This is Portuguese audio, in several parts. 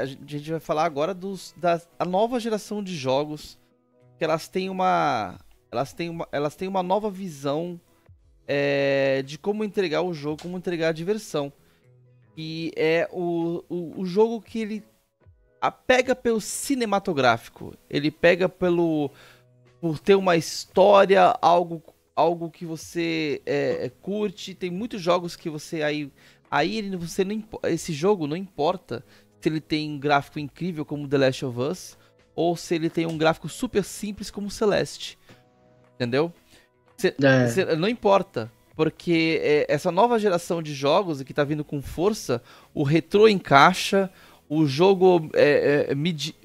a gente vai falar agora a nova geração de jogos, que elas têm uma nova visão de como entregar o jogo, como entregar a diversão. E é o jogo que ele pega pelo cinematográfico, ele pega por ter uma história, algo que você curte. Tem muitos jogos que você não, esse jogo não importa se ele tem um gráfico incrível como The Last of Us ou se ele tem um gráfico super simples como Celeste, entendeu? É, Não importa, porque essa nova geração de jogos que tá vindo com força, o retrô encaixa, o jogo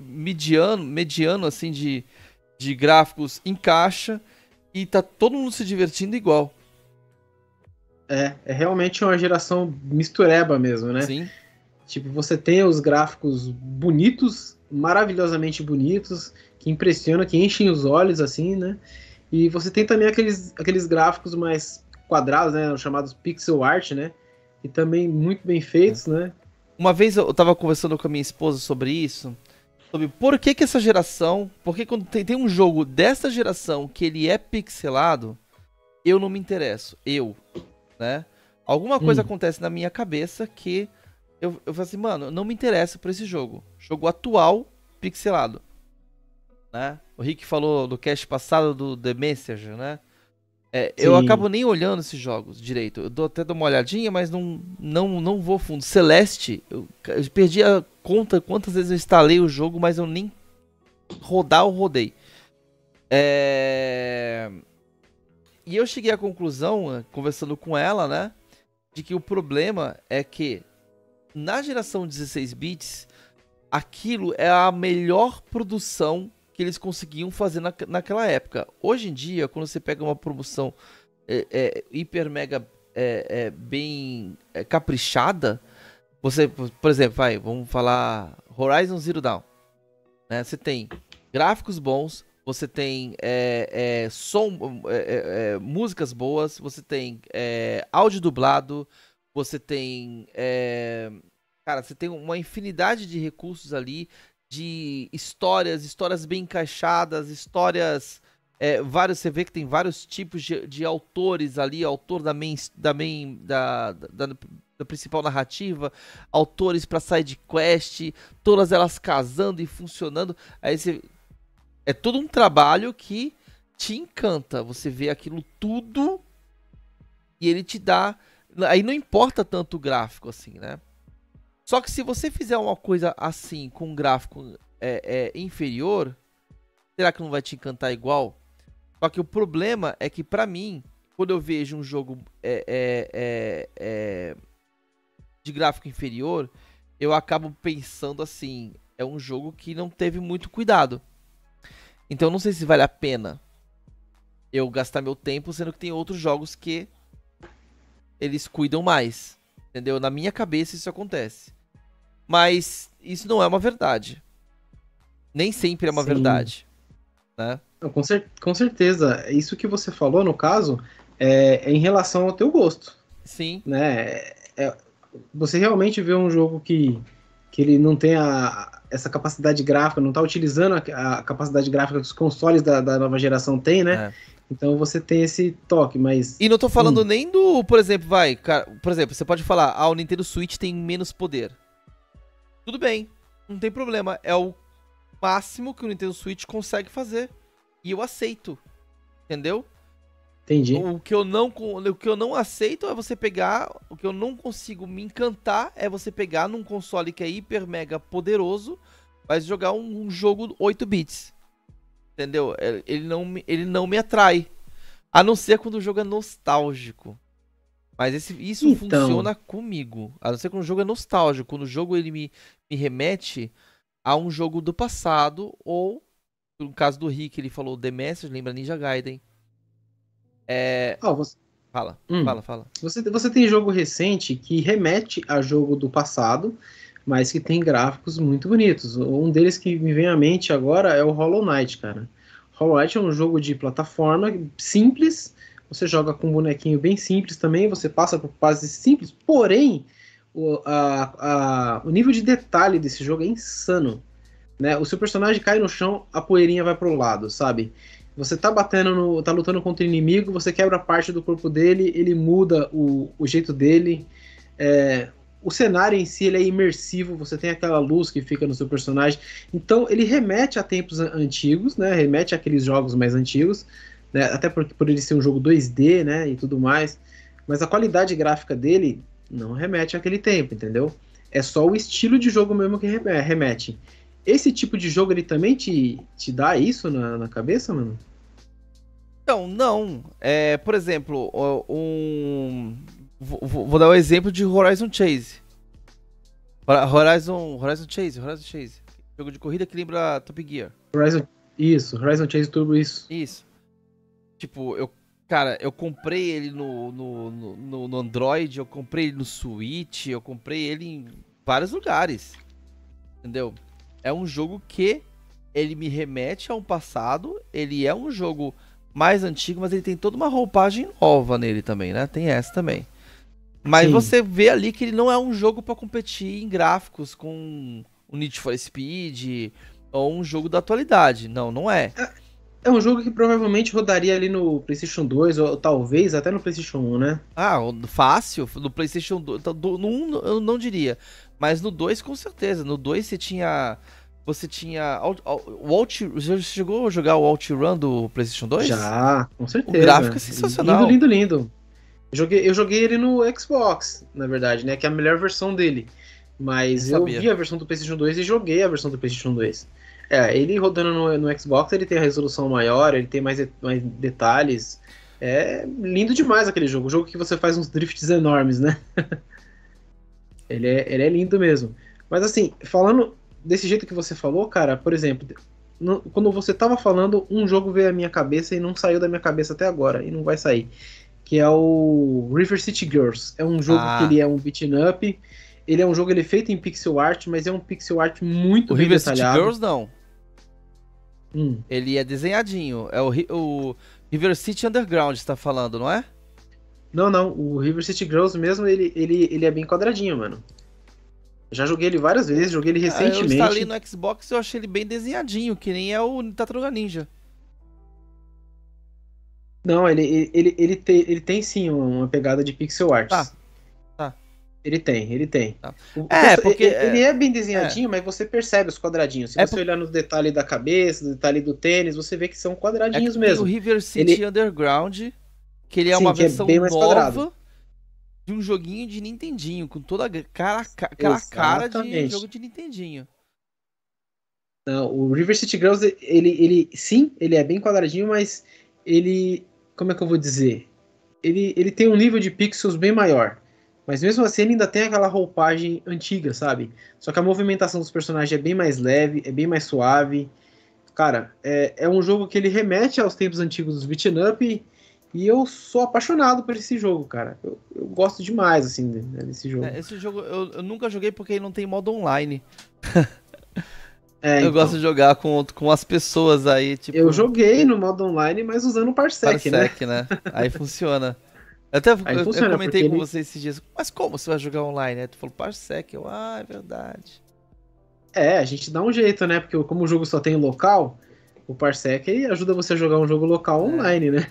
mediano assim de gráficos encaixa e tá todo mundo se divertindo igual. é realmente uma geração mistureba mesmo, né? Sim. Tipo, você tem os gráficos bonitos, maravilhosamente bonitos, que impressionam, que enchem os olhos, assim, né? E você tem também aqueles gráficos mais quadrados, né? Os chamados pixel art, né? E também muito bem feitos, né? Uma vez eu tava conversando com a minha esposa sobre isso, sobre por que que essa geração, porque quando tem um jogo dessa geração que ele é pixelado, eu não me interesso, né? Alguma coisa Hum, acontece na minha cabeça que eu falo assim, mano, eu não me interesso por esse jogo. Jogo atual, pixelado, né? O Rick falou do cast passado do The Messenger, né? Eu sim. acabo nem olhando esses jogos direito. Eu dou uma olhadinha, mas não vou fundo. Celeste, eu perdi a conta quantas vezes eu instalei o jogo, mas eu nem rodar eu rodei. E eu cheguei à conclusão, conversando com ela, né? De que o problema é que na geração 16 bits, aquilo é a melhor produção que eles conseguiam fazer naquela época. Hoje em dia, quando você pega uma promoção hiper mega bem caprichada, você, por exemplo, vamos falar Horizon Zero Dawn, né? Você tem gráficos bons, você tem músicas boas, você tem áudio dublado, você tem cara, você tem uma infinidade de recursos ali, de histórias bem encaixadas, histórias. Vários, você vê que tem vários tipos de autores ali, autor da principal narrativa, autores para side quest, todas elas casando e funcionando. É todo um trabalho que te encanta. Você vê aquilo tudo e ele te dá. Aí não importa tanto o gráfico assim, né? Só que se você fizer uma coisa assim, com um gráfico inferior, será que não vai te encantar igual? Só que o problema é que, pra mim, quando eu vejo um jogo de gráfico inferior, eu acabo pensando assim: é um jogo que não teve muito cuidado. Então eu não sei se vale a pena eu gastar meu tempo, sendo que tem outros jogos que eles cuidam mais. Entendeu? Na minha cabeça isso acontece. Mas isso não é uma verdade. Nem sempre é uma Sim. verdade, né? Não, com certeza. Isso que você falou, no caso, é em relação ao teu gosto, Sim, né? Você realmente vê um jogo que ele não tem essa capacidade gráfica, não está utilizando a capacidade gráfica que os consoles da nova geração têm, né? é. Então você tem esse toque, mas. E não tô falando nem do, por exemplo, cara, por exemplo, você pode falar, o Nintendo Switch tem menos poder. Tudo bem, não tem problema, é o máximo que o Nintendo Switch consegue fazer. E eu aceito, entendeu? Entendi. O que eu não aceito é você pegar, o que eu não consigo me encantar é você pegar num console que é hiper mega poderoso, mas jogar um jogo 8 bits, entendeu? Ele não me atrai, a não ser quando o jogo é nostálgico. Mas isso Então, funciona comigo. A não ser quando o jogo é nostálgico. Quando o jogo ele me remete a um jogo do passado. Ou, no caso do Rick, ele falou The Message, lembra Ninja Gaiden. É. ó, você, Fala, hum, fala, fala. você tem jogo recente que remete a jogo do passado, mas que tem gráficos muito bonitos. Um deles que me vem à mente agora é o Hollow Knight, cara. Hollow Knight é um jogo de plataforma simples, você joga com um bonequinho bem simples também, você passa por fases simples, porém, O nível de detalhe desse jogo é insano, né? O seu personagem cai no chão, a poeirinha vai pro lado, sabe? Você tá tá lutando contra o inimigo, você quebra parte do corpo dele, ele muda o jeito dele. É, o cenário em si ele é imersivo, você tem aquela luz que fica no seu personagem. Então ele remete a tempos antigos, né? Remete àqueles jogos mais antigos, né? Até por ele ser um jogo 2D, né? E tudo mais. Mas a qualidade gráfica dele não remete àquele tempo, entendeu? É só o estilo de jogo mesmo que remete. Esse tipo de jogo ele também te dá isso na cabeça, mano? Então, não. Por exemplo, vou dar o exemplo de Horizon Chase. Horizon Chase. Jogo de corrida que lembra Top Gear. Horizon Chase Turbo, isso. Isso. Tipo, cara, eu comprei ele no Android, eu comprei ele no Switch, eu comprei ele em vários lugares. Entendeu? É um jogo que ele me remete a um passado, ele é um jogo mais antigo, mas ele tem toda uma roupagem nova nele também, né? Tem essa também. Mas Sim. você vê ali que ele não é um jogo pra competir em gráficos com o Need for Speed ou um jogo da atualidade. Não, não é. É um jogo que provavelmente rodaria ali no PlayStation 2, ou talvez até no PlayStation 1, né? Ah, fácil, no PlayStation 2, no 1 eu não diria, mas no 2 com certeza. No 2 você tinha você chegou a jogar o OutRun do PlayStation 2? Já, com O gráfico certeza. é Lindo, sensacional. lindo, lindo. Eu joguei ele no Xbox, na verdade, né? Que é a melhor versão dele. Não Mas eu sabia. vi a versão do PlayStation 2 e joguei a versão do PlayStation 2. Ele rodando no Xbox, ele tem a resolução maior, ele tem mais detalhes. É lindo demais aquele jogo. O jogo que você faz uns drifts enormes, né? Ele é lindo mesmo. Mas assim, falando desse jeito que você falou, cara, por exemplo, quando você tava falando, um jogo veio à minha cabeça e não saiu da minha cabeça até agora, e não vai sair. Que é o River City Girls. É um jogo que Ah, ele é um beat'em up. Ele é um jogo ele é feito em pixel art, mas é um pixel art o muito bem River City detalhado. Girls não. Hum. Ele é desenhadinho. É o River City Underground, você tá falando, não é? Não, não. O River City Girls mesmo, ele é bem quadradinho, mano. Já joguei ele várias vezes, joguei ele Ah, eu instalei recentemente. no Xbox e eu achei ele bem desenhadinho, que nem é o Tartaruga Ninja. Não, ele tem sim uma pegada de pixel Tá, arts. tá, Ele tem. tá. É, porque. Ele é bem É, desenhadinho, mas você percebe os quadradinhos. Se é, você por- olhar no detalhe da cabeça, no detalhe do tênis, você vê que são é que quadradinhos tem o mesmo. River City Ele, Underground, que ele é uma sim, que é versão bem mais quadrado. nova de um joguinho de Nintendinho, com toda aquela cara de jogo Exatamente. de Nintendinho. Não, o River City Girls, sim, ele é bem quadradinho, mas ele, como é que eu vou dizer? Ele tem um nível de pixels bem maior. Mas mesmo assim, ele ainda tem aquela roupagem antiga, sabe? Só que a movimentação dos personagens é bem mais leve, é bem mais suave. Cara, é um jogo que ele remete aos tempos antigos dos beat'em up e eu sou apaixonado por esse jogo, cara. Eu gosto demais, assim, né, desse jogo. Esse jogo eu nunca joguei porque ele não tem modo online. É, Eu gosto então. de jogar com as pessoas aí, Eu tipo, joguei no modo online, mas usando o Parsec, né? Parsec, né? Aí funciona. Aí Eu funciona, comentei porque com ele. você esses dias, mas como você vai jogar online? Aí tu falou Parsec, é verdade. A gente dá um jeito, né? Porque como o jogo só tem local, o Parsec ele ajuda você a jogar um jogo local É, online, né?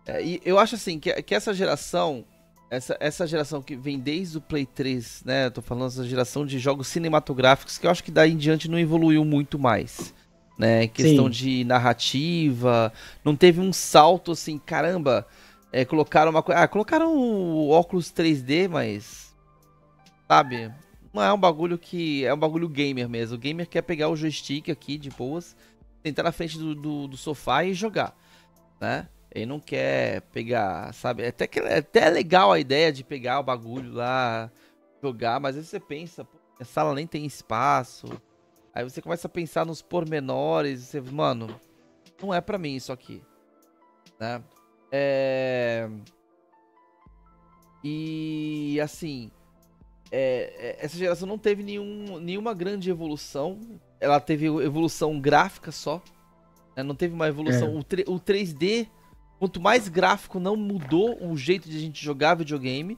é. E eu acho assim que essa geração, essa geração que vem desde o Play 3, né? Eu tô falando essa geração de jogos cinematográficos que eu acho que daí em diante não evoluiu muito mais. Né, em questão Sim. de narrativa, não teve um salto assim, caramba, colocaram uma coisa, colocaram o óculos 3D, mas sabe, não é um bagulho que é um bagulho gamer mesmo. O gamer quer pegar o joystick aqui de boas, sentar na frente do sofá e jogar, né? Ele não quer pegar, sabe? Até é legal a ideia de pegar o bagulho lá, jogar, mas aí você pensa, pô, a sala nem tem espaço. Aí você começa a pensar nos pormenores, você, mano, não é pra mim isso aqui, né? E assim, essa geração não teve nenhuma grande evolução. Ela teve evolução gráfica só, né? Não teve uma É. evolução. O 3D, quanto mais gráfico, não mudou o jeito de a gente jogar videogame,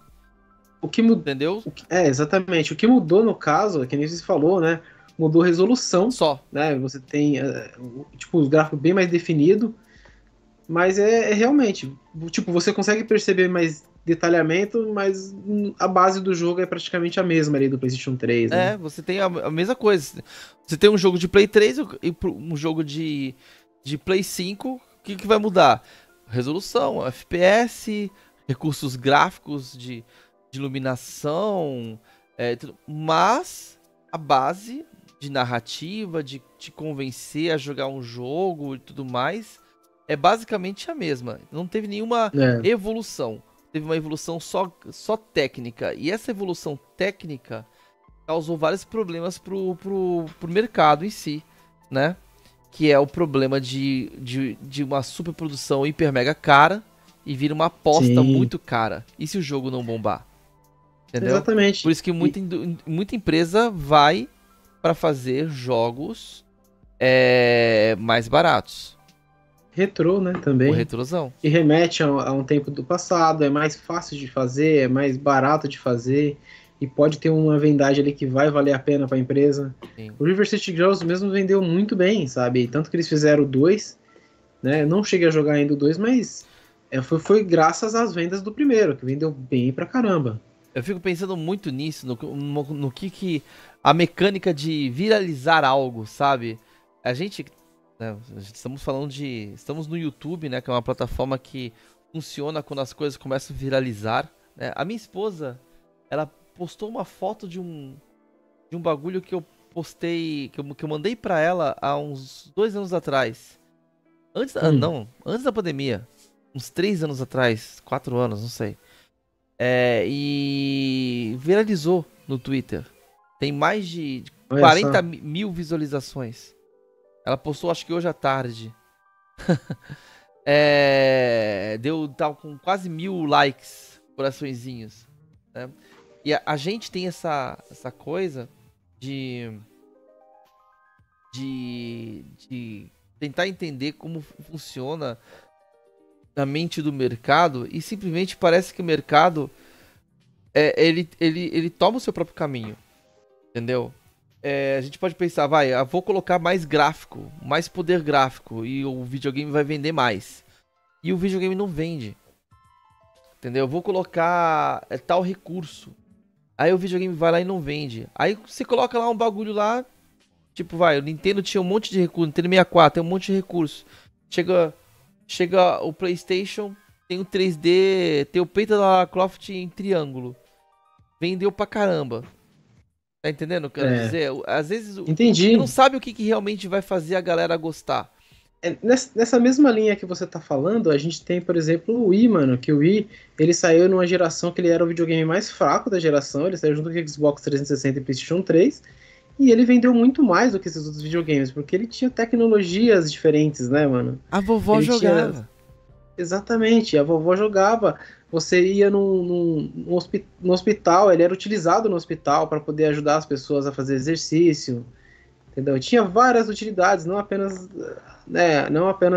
O que mudou. entendeu? Exatamente. O que mudou no caso, é que nem você falou, né? Mudou a resolução, Só. né? Você tem, tipo, os gráficos bem mais definido, mas é realmente, tipo, você consegue perceber mais detalhamento, mas a base do jogo é praticamente a mesma ali do PlayStation 3, né? Você tem a mesma coisa. Você tem um jogo de Play 3 e um jogo de Play 5, o que vai mudar? Resolução, FPS, recursos gráficos de iluminação, mas a base de narrativa, de te convencer a jogar um jogo e tudo mais, é basicamente a mesma. Não teve nenhuma evolução. Teve uma evolução só técnica. E essa evolução técnica causou vários problemas pro mercado em si, né? Que é o problema de uma superprodução hiper mega cara e vira uma aposta muito cara. E se o jogo não bombar? Entendeu? Exatamente. Por isso que muita empresa vai para fazer jogos mais baratos. Retrô, né, também. O retrosão. E remete a um tempo do passado, é mais fácil de fazer, é mais barato de fazer, e pode ter uma vendagem ali que vai valer a pena para a empresa. Sim. O River City Girls mesmo vendeu muito bem, sabe? Tanto que eles fizeram o 2, né? Eu não cheguei a jogar ainda o 2, mas foi graças às vendas do primeiro, que vendeu bem pra caramba. Eu fico pensando muito nisso, no que a mecânica de viralizar algo, sabe? A gente estamos no YouTube, né, que é uma plataforma que funciona quando as coisas começam a viralizar, né? A minha esposa, ela postou uma foto de um bagulho que eu postei, que eu mandei pra ela há uns 2 anos atrás. Antes da pandemia, uns 3 anos atrás, 4 anos, não sei. E viralizou no Twitter. Tem mais de 40 mil visualizações. Ela postou, acho que hoje à tarde. Tal com quase 1000 likes, coraçõezinhos, né? E a gente tem essa coisa de tentar entender como funciona a mente do mercado, e simplesmente parece que o mercado ele toma o seu próprio caminho, entendeu? A gente pode pensar, eu vou colocar mais gráfico, mais poder gráfico, e o videogame vai vender mais. E o videogame não vende. Entendeu? Eu vou colocar tal recurso. Aí o videogame vai lá e não vende. Aí você coloca lá um bagulho lá, tipo, o Nintendo tinha um monte de recurso, Nintendo 64 tem um monte de recurso. Chega o PlayStation, tem o 3D, tem o peito da Lara Croft em triângulo. Vendeu pra caramba. Tá entendendo o que eu quero dizer? Às vezes Entendi. Você não sabe o que realmente vai fazer a galera gostar. Nessa mesma linha que você tá falando, a gente tem, por exemplo, o Wii, mano, que o Wii, ele saiu numa geração que ele era o videogame mais fraco da geração, ele saiu junto com o Xbox 360 e PlayStation 3, e ele vendeu muito mais do que esses outros videogames, porque ele tinha tecnologias diferentes, né, mano? A vovó jogava. Exatamente, a vovó jogava. Você ia no hospital, ele era utilizado no hospital para poder ajudar as pessoas a fazer exercício, entendeu? Tinha várias utilidades, não apenas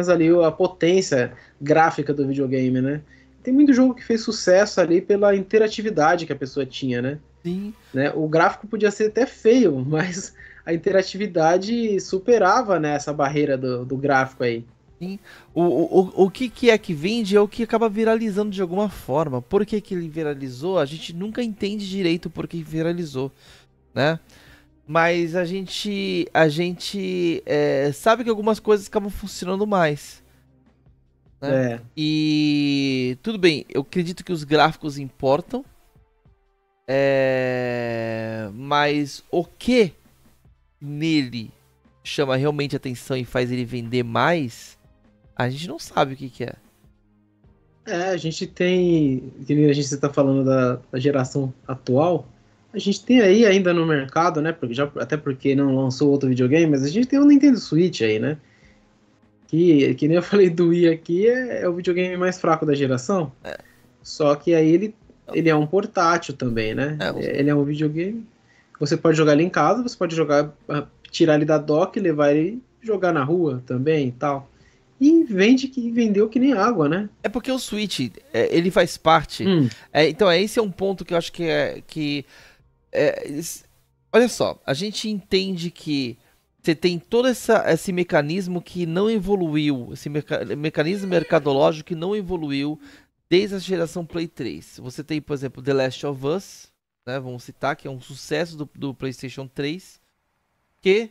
ali a potência gráfica do videogame, né? Tem muito jogo que fez sucesso ali pela interatividade que a pessoa tinha, né? Sim. Né? O gráfico podia ser até feio, mas a interatividade superava, né, essa barreira do gráfico aí. Sim. O que é que vende é o que acaba viralizando de alguma forma. Por que ele viralizou, a gente nunca entende direito por que viralizou, né? Mas a gente sabe que algumas coisas acabam funcionando mais, né? E tudo bem, eu acredito que os gráficos importam, mas o que nele chama realmente atenção e faz ele vender mais, a gente não sabe o que é. A gente tem, que a gente está falando da geração atual, a gente tem aí ainda no mercado, né? Até porque não lançou outro videogame, mas a gente tem o Nintendo Switch aí, né? Que nem eu falei do Wii aqui, é o videogame mais fraco da geração. Só que aí ele é um portátil também, né? Ele é um videogame. Você pode jogar ele em casa, você pode tirar ele da dock, levar ele e jogar na rua também e tal. e vendeu que nem água, né? É porque o Switch, ele faz parte. Então, esse é um ponto que eu acho olha só, a gente entende que você tem todo esse mecanismo que não evoluiu, esse mecanismo mercadológico que não evoluiu desde a geração Play 3. Você tem, por exemplo, The Last of Us, né, vamos citar, que é um sucesso do PlayStation 3, que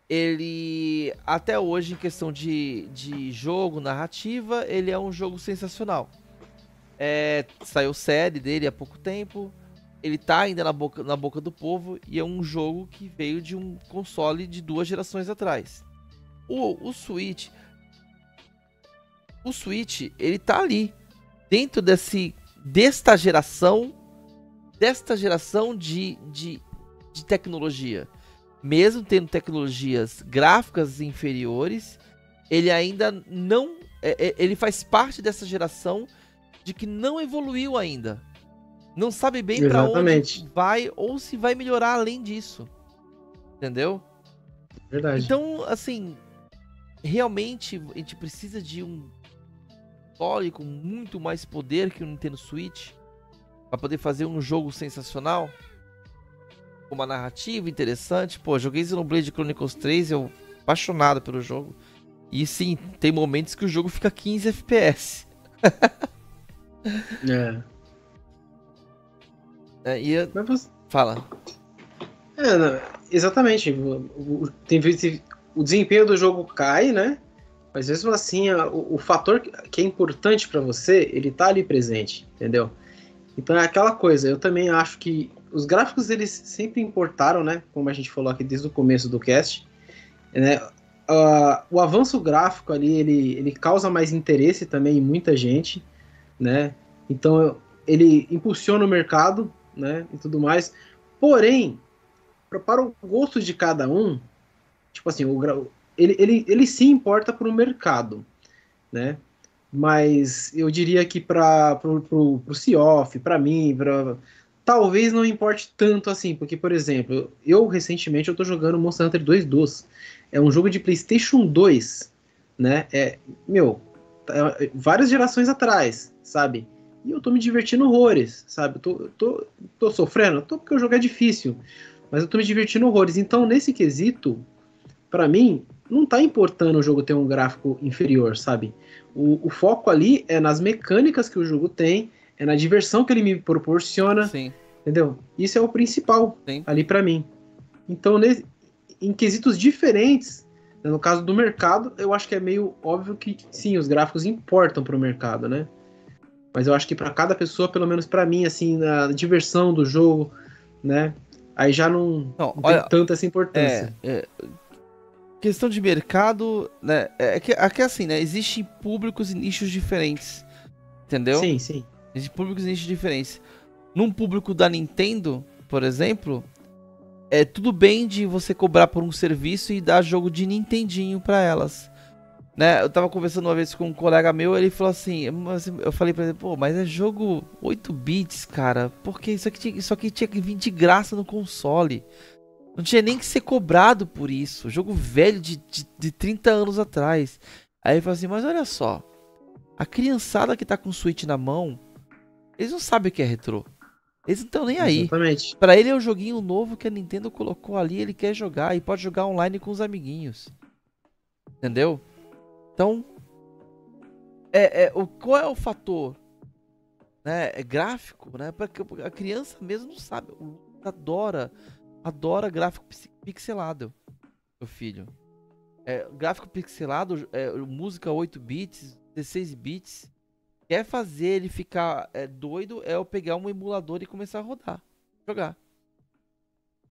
ele, até hoje, em questão de jogo, narrativa, ele é um jogo sensacional. Saiu série dele há pouco tempo, ele tá ainda na boca do povo, e é um jogo que veio de um console de 2 gerações atrás. O Switch, ele tá ali, dentro desta geração de tecnologia. Mesmo tendo tecnologias gráficas inferiores, ele ainda não... ele faz parte dessa geração de que não evoluiu ainda. Não sabe bem para onde vai ou se vai melhorar além disso. Entendeu? Verdade. Então, assim, realmente a gente precisa de um console com muito mais poder que o Nintendo Switch para poder fazer um jogo sensacional, com uma narrativa interessante. Pô, joguei Xenoblade Chronicles 3, eu apaixonado pelo jogo. E sim, tem momentos que o jogo fica 15 FPS. Mas você... Fala. Não, exatamente. Tem vezes o desempenho do jogo cai, né? Mas mesmo assim, o fator que é importante para você, ele tá ali presente, entendeu? Então é aquela coisa, eu também acho que os gráficos eles sempre importaram, né? Como a gente falou aqui desde o começo do cast, né? O avanço gráfico ali, ele causa mais interesse também em muita gente, né? Então ele impulsiona o mercado, né? E tudo mais. Porém, para o gosto de cada um, tipo assim, ele se importa para o mercado, né? Mas eu diria que para o Cioff, para mim, talvez não importe tanto assim, porque, por exemplo, recentemente eu tô jogando Monster Hunter 2 Dos. É um jogo de PlayStation 2, né? Várias gerações atrás, sabe? E eu tô me divertindo horrores, sabe? Tô sofrendo? Tô, porque o jogo é difícil, mas eu tô me divertindo horrores. Então, nesse quesito, para mim, não tá importando o jogo ter um gráfico inferior, sabe? O foco ali é nas mecânicas que o jogo tem, é na diversão que ele me proporciona, Sim. entendeu? Isso é o principal ali para mim. Então, em quesitos diferentes, né, no caso do mercado, eu acho que é meio óbvio que sim, os gráficos importam para o mercado, né? Mas eu acho que para cada pessoa, pelo menos para mim, assim, na diversão do jogo, né? Aí já não tem tanta essa importância. Questão de mercado, né? É que assim, né? Existem públicos e nichos diferentes. Entendeu? Sim, sim. Existem públicos e nichos diferentes. Num público da Nintendo, por exemplo, é tudo bem de você cobrar por um serviço e dar jogo de Nintendinho pra elas. Né? Eu tava conversando uma vez com um colega meu, ele falou assim, eu falei pra ele, pô, mas é jogo 8 bits, cara, porque isso aqui tinha que vir de graça no console. Não tinha nem que ser cobrado por isso. Jogo velho de 30 anos atrás. Aí ele falou assim, mas olha só, a criançada que tá com o Switch na mão, eles não sabem o que é retrô. Eles não estão nem aí. Exatamente. Pra ele é um joguinho novo que a Nintendo colocou ali, ele quer jogar e pode jogar online com os amiguinhos. Entendeu? Então, qual é o fator, né? É gráfico, né? Porque a criança mesmo não sabe. O Lucas adora gráfico pixelado, meu filho. Gráfico pixelado, música 8 bits, 16 bits. Quer fazer ele ficar doido, eu pegar um emulador e começar a jogar.